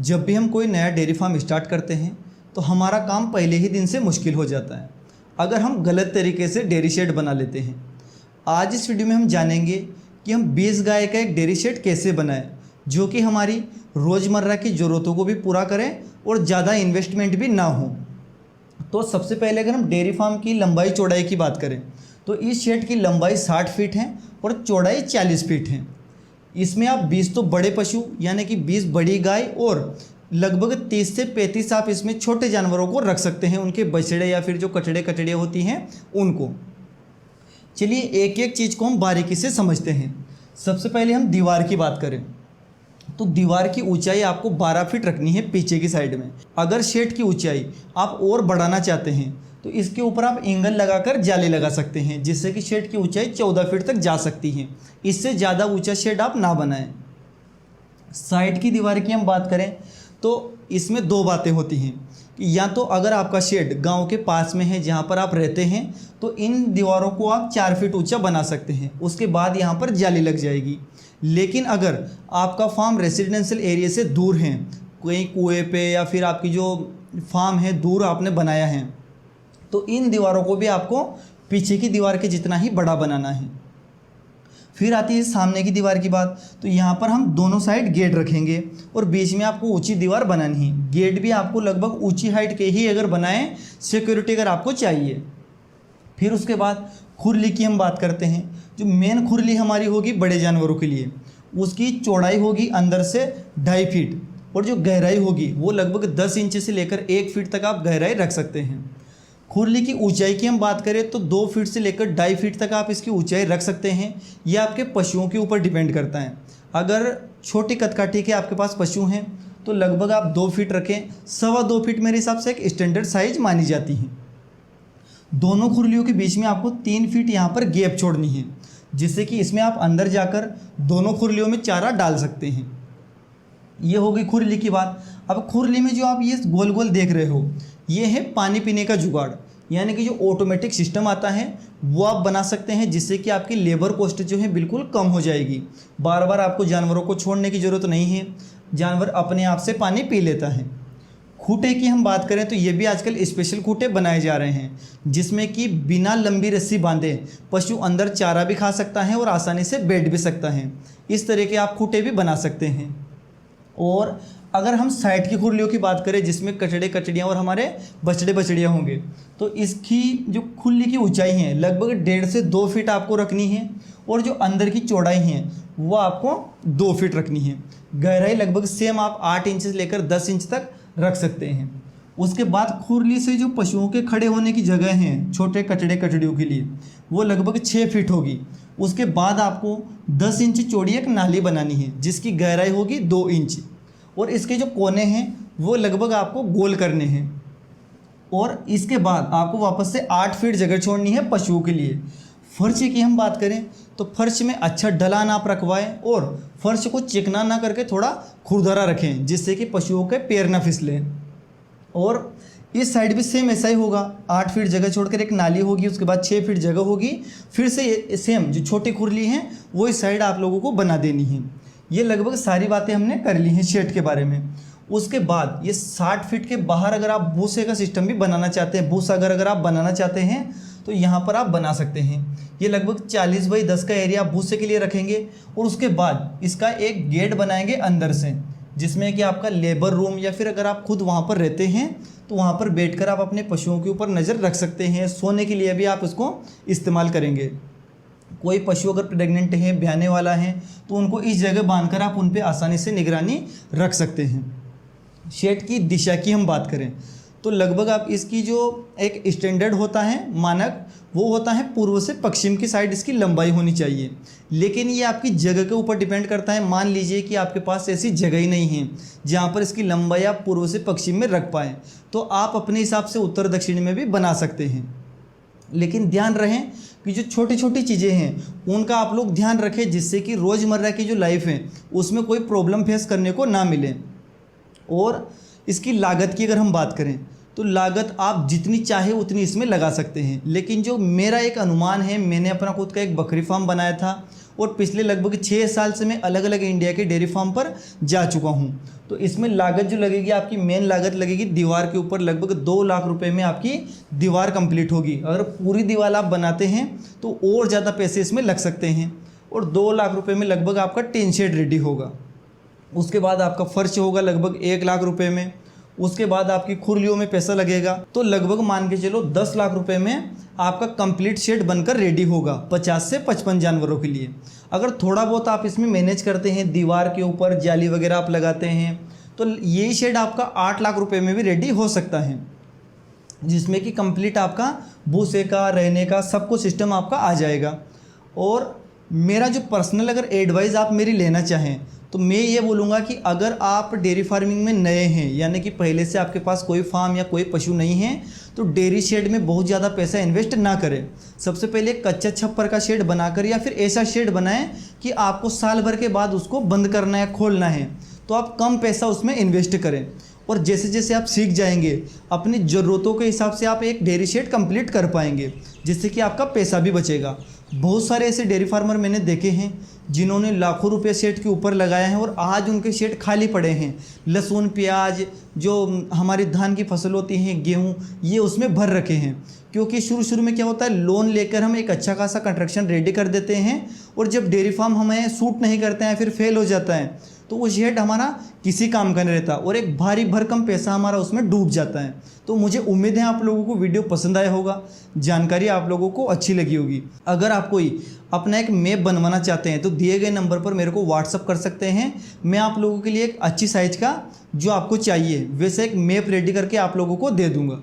जब भी हम कोई नया डेयरी फार्म स्टार्ट करते हैं तो हमारा काम पहले ही दिन से मुश्किल हो जाता है अगर हम गलत तरीके से डेयरी शेड बना लेते हैं। आज इस वीडियो में हम जानेंगे कि हम 20 गाय का एक डेयरी शेड कैसे बनाएं जो कि हमारी रोज़मर्रा की ज़रूरतों को भी पूरा करें और ज़्यादा इन्वेस्टमेंट भी ना हो। तो सबसे पहले अगर हम डेयरी फार्म की लंबाई चौड़ाई की बात करें तो इस शेड की लंबाई 60 फीट है और चौड़ाई 40 फीट है। इसमें आप 20 तो बड़े पशु यानी कि 20 बड़ी गाय और लगभग 30 से 35 आप इसमें छोटे जानवरों को रख सकते हैं, उनके बछड़े या फिर जो कचड़े होती हैं उनको। चलिए एक एक चीज़ को हम बारीकी से समझते हैं। सबसे पहले हम दीवार की बात करें तो दीवार की ऊंचाई आपको 12 फीट रखनी है पीछे की साइड में। अगर शेड की ऊंचाई आप और बढ़ाना चाहते हैं तो इसके ऊपर आप एंगल लगाकर जाली लगा सकते हैं जिससे कि शेड की ऊंचाई 14 फीट तक जा सकती है। इससे ज़्यादा ऊंचा शेड आप ना बनाएं। साइड की दीवार की हम बात करें तो इसमें दो बातें होती हैं कि या तो अगर आपका शेड गांव के पास में है जहां पर आप रहते हैं तो इन दीवारों को आप 4 फीट ऊंचा बना सकते हैं, उसके बाद यहां पर जाली लग जाएगी। लेकिन अगर आपका फार्म रेसिडेंशियल एरिया से दूर है, कहीं कुएं पे या फिर आपकी जो फार्म है दूर आपने बनाया है, तो इन दीवारों को भी आपको पीछे की दीवार के जितना ही बड़ा बनाना है। फिर आती है सामने की दीवार की बात, तो यहाँ पर हम दोनों साइड गेट रखेंगे और बीच में आपको ऊंची दीवार बनानी है। गेट भी आपको लगभग ऊंची हाइट के ही अगर बनाएं, सिक्योरिटी अगर आपको चाहिए। फिर उसके बाद खुरली की हम बात करते हैं। जो मेन खुरली हमारी होगी बड़े जानवरों के लिए, उसकी चौड़ाई होगी अंदर से 2.5 फीट और जो गहराई होगी वो लगभग 10 इंच से लेकर 1 फीट तक आप गहराई रख सकते हैं। खुरली की ऊंचाई की हम बात करें तो 2 फीट से लेकर 2.5 फीट तक आप इसकी ऊंचाई रख सकते हैं। यह आपके पशुओं के ऊपर डिपेंड करता है। अगर छोटी कदकाठी के आपके पास पशु हैं तो लगभग आप 2 फीट रखें। 2.25 फीट मेरे हिसाब से एक स्टैंडर्ड साइज मानी जाती है। दोनों खुरलियों के बीच में आपको 3 फीट यहाँ पर गैप छोड़नी है जिससे कि इसमें आप अंदर जाकर दोनों खुरलियों में चारा डाल सकते हैं। ये हो गई खुरली की बात। अब खुरली में जो आप ये गोल गोल देख रहे हो ये है पानी पीने का जुगाड़, यानी कि जो ऑटोमेटिक सिस्टम आता है वो आप बना सकते हैं जिससे कि आपकी लेबर कॉस्ट जो है बिल्कुल कम हो जाएगी। बार बार आपको जानवरों को छोड़ने की ज़रूरत नहीं है, जानवर अपने आप से पानी पी लेता है। खूंटे की हम बात करें तो ये भी आजकल स्पेशल खूंटे बनाए जा रहे हैं जिसमें कि बिना लंबी रस्सी बांधे पशु अंदर चारा भी खा सकता है और आसानी से बैठ भी सकता है। इस तरह के आप खूंटे भी बना सकते हैं। और अगर हम साइड की खुरलियों की बात करें जिसमें कचड़ियाँ और हमारे बछड़ियाँ होंगे तो इसकी जो खुरली की ऊंचाई है लगभग 1.5 से 2 फीट आपको रखनी है और जो अंदर की चौड़ाई है वो आपको 2 फीट रखनी है। गहराई लगभग सेम आप 8 इंच से लेकर 10 इंच तक रख सकते हैं। उसके बाद खुरली से जो पशुओं के खड़े होने की जगह हैं छोटे कचड़ियों के लिए वो लगभग 6 फीट होगी। उसके बाद आपको 10 इंच चौड़ी एक नाली बनानी है जिसकी गहराई होगी 2 इंच और इसके जो कोने हैं वो लगभग आपको गोल करने हैं। और इसके बाद आपको वापस से 8 फीट जगह छोड़नी है पशुओं के लिए। फर्श की हम बात करें तो फर्श में अच्छा ढलान आप रखवाएं और फर्श को चिकना ना करके थोड़ा खुरदरा रखें जिससे कि पशुओं के पैर ना फिसलें। और इस साइड भी सेम ऐसा ही होगा, 8 फीट जगह छोड़कर एक नाली होगी, उसके बाद 6 फीट जगह होगी। फिर से सेम जो छोटी खुरली हैं वो इस साइड आप लोगों को बना देनी है। ये लगभग सारी बातें हमने कर ली हैं शेड के बारे में। उसके बाद ये 60 फीट के बाहर अगर आप भूसे का सिस्टम भी बनाना चाहते हैं, भूसा अगर आप बनाना चाहते हैं तो यहाँ पर आप बना सकते हैं। ये लगभग 40 बाई 10 का एरिया भूसे के लिए रखेंगे और उसके बाद इसका एक गेट बनाएंगे अंदर से जिसमें कि आपका लेबर रूम या फिर अगर आप खुद वहाँ पर रहते हैं तो वहाँ पर बैठकर आप अपने पशुओं के ऊपर नज़र रख सकते हैं। सोने के लिए भी आप इसको इस्तेमाल करेंगे। कोई पशु अगर प्रेग्नेंट है, ब्याने वाला है तो उनको इस जगह बांधकर आप उन पे आसानी से निगरानी रख सकते हैं। शेड की दिशा की हम बात करें तो लगभग आप इसकी जो एक स्टैंडर्ड होता है मानक वो होता है पूर्व से पश्चिम की साइड इसकी लंबाई होनी चाहिए। लेकिन ये आपकी जगह के ऊपर डिपेंड करता है। मान लीजिए कि आपके पास ऐसी जगह ही नहीं है जहाँ पर इसकी लंबाई आप पूर्व से पश्चिम में रख पाएँ तो आप अपने हिसाब से उत्तर दक्षिण में भी बना सकते हैं। लेकिन ध्यान रहे कि जो छोटी छोटी चीज़ें हैं उनका आप लोग ध्यान रखें जिससे कि रोज़मर्रा की जो लाइफ है उसमें कोई प्रॉब्लम फेस करने को ना मिले। और इसकी लागत की अगर हम बात करें तो लागत आप जितनी चाहे उतनी इसमें लगा सकते हैं। लेकिन जो मेरा एक अनुमान है, मैंने अपना खुद का एक बकरी फार्म बनाया था और पिछले लगभग 6 साल से मैं अलग अलग इंडिया के डेयरी फार्म पर जा चुका हूँ। तो इसमें लागत जो लगेगी, आपकी मेन लागत लगेगी दीवार के ऊपर लगभग 2 लाख रुपए में आपकी दीवार कंप्लीट होगी। अगर पूरी दीवार आप बनाते हैं तो और ज़्यादा पैसे इसमें लग सकते हैं, और 2 लाख रुपए में लगभग आपका टीन शेड रेडी होगा। उसके बाद आपका फर्श होगा लगभग 1 लाख रुपए में। उसके बाद आपकी खुरलियों में पैसा लगेगा, तो लगभग मान के चलो 10 लाख रुपए में आपका कंप्लीट शेड बनकर रेडी होगा 50 से 55 जानवरों के लिए। अगर थोड़ा बहुत आप इसमें मैनेज करते हैं, दीवार के ऊपर जाली वगैरह आप लगाते हैं, तो यही शेड आपका 8 लाख रुपए में भी रेडी हो सकता है, जिसमें कि कंप्लीट आपका भूसे का, रहने का सब कुछ सिस्टम आपका आ जाएगा। और मेरा जो पर्सनल अगर एडवाइस आप मेरी लेना चाहें तो मैं ये बोलूँगा कि अगर आप डेयरी फार्मिंग में नए हैं, यानी कि पहले से आपके पास कोई फार्म या कोई पशु नहीं है, तो डेयरी शेड में बहुत ज़्यादा पैसा इन्वेस्ट ना करें। सबसे पहले कच्चा छप्पर का शेड बनाकर या फिर ऐसा शेड बनाएं कि आपको साल भर के बाद उसको बंद करना है, खोलना है, तो आप कम पैसा उसमें इन्वेस्ट करें। और जैसे जैसे आप सीख जाएंगे अपनी ज़रूरतों के हिसाब से आप एक डेयरी शेड कंप्लीट कर पाएंगे, जिससे कि आपका पैसा भी बचेगा। बहुत सारे ऐसे डेयरी फार्मर मैंने देखे हैं जिन्होंने लाखों रुपए शेड के ऊपर लगाए हैं और आज उनके शेड खाली पड़े हैं। लहसुन, प्याज, जो हमारी धान की फसल होती हैं, गेहूँ, ये उसमें भर रखे हैं। क्योंकि शुरू में क्या होता है, लोन लेकर हम एक अच्छा खासा कंस्ट्रक्शन रेडी कर देते हैं, और जब डेयरी फार्म हमें सूट नहीं करते हैं, फिर फेल हो जाता है, तो वो शेड हमारा किसी काम का नहीं रहता और एक भारी भरकम पैसा हमारा उसमें डूब जाता है। तो मुझे उम्मीद है आप लोगों को वीडियो पसंद आया होगा, जानकारी आप लोगों को अच्छी लगी होगी। अगर आप कोई अपना एक मैप बनवाना चाहते हैं तो दिए गए नंबर पर मेरे को व्हाट्सअप कर सकते हैं। मैं आप लोगों के लिए एक अच्छी साइज का जो आपको चाहिए वैसे एक मैप रेडी करके आप लोगों को दे दूँगा।